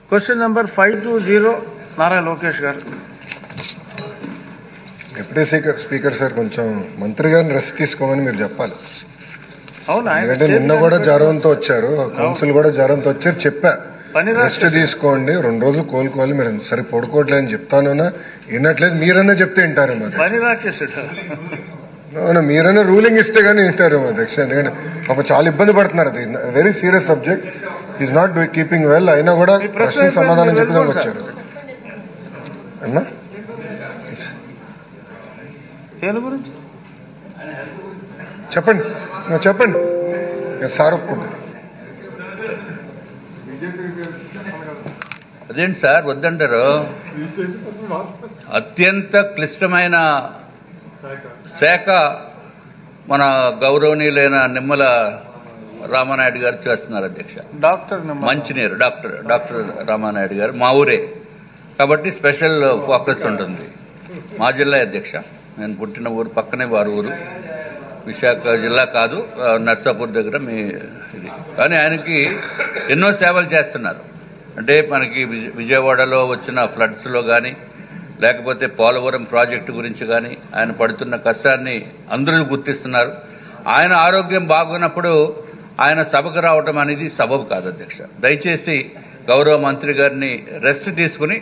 Question number 520 Nara Lokesh గారు. Deputy speaker sir, కొంచెం మంత్రి గారిని రెస్ట్ తీసుకోమని మీరు చెప్పాలి. అవునా? ఎందుకంటే నిన్న కూడా జ్వరంతో వచ్చారు, కౌన్సిల్ కూడా జ్వరంతో వచ్చారు. చెప్పా రెస్ట్ తీసుకోండి, 2 రోజులు కోలుకోవాలి. మీరు సరే పడుకోవట్లేదు అని చెప్తాను, వినట్లేదు. మీరన్నా చెప్తే వింటారేమో. మీరన్నా రూలింగ్ ఇస్తే గానీ వింటారేమో అధ్యక్ష. ఎందుకంటే పాప చాలా ఇబ్బంది పడుతున్నారు. అది very serious subject. Is not keeping well. అయినా కూడా ప్రశ్న సమాధానం చెప్పడానికి వచ్చారు. అన్నా చెప్పండి, చెప్పండి సార్. ఒప్పుకుంటా. అదేంటి సార్ వద్దంటారు? అత్యంత క్లిష్టమైన శాఖ మన గౌరవనీయులైన నిమ్మల రామానాయుడు గారు చేస్తున్నారు అధ్యక్ష. మంచినీరు డాక్టర్ రామానాయుడు గారు మా ఊరే కాబట్టి స్పెషల్ ఫోకస్ ఉంటుంది. మా జిల్లా అధ్యక్ష, నేను పుట్టిన ఊరు పక్కనే వారి ఊరు. విశాఖ జిల్లా కాదు, నర్సాపూర్ దగ్గర మీ ఇది. కానీ ఆయనకి ఎన్నో సేవలు చేస్తున్నారు. అంటే మనకి విజయవాడలో వచ్చిన ఫ్లడ్స్లో కానీ, లేకపోతే పోలవరం ప్రాజెక్టు గురించి కానీ ఆయన పడుతున్న కష్టాన్ని అందరూ గుర్తిస్తున్నారు. ఆయన ఆరోగ్యం బాగున్నప్పుడు ఆయన సభకు రావటం అనేది సబబు కాదు అధ్యక్ష. దయచేసి గౌరవ మంత్రి గారిని రెస్ట్ తీసుకుని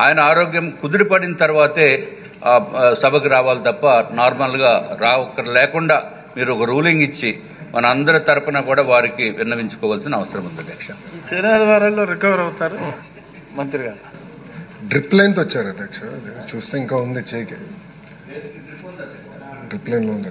ఆయన ఆరోగ్యం కుదిరిపడిన తర్వాతే సభకు రావాలి తప్ప నార్మల్గా లేకుండా మీరు ఒక రూలింగ్ ఇచ్చి మన అందరి తరపున కూడా వారికి విన్నవించుకోవాల్సిన అవసరం ఉంది అధ్యక్ష. శనివారాల్లో రికవర్ అవుతారు మంత్రి గారు. డ్రిప్ లైన్తో వచ్చారు అధ్యక్ష. చూస్తే ఇంకా ఉంది చేయికి డ్రిప్ లైన్లో ఉంది.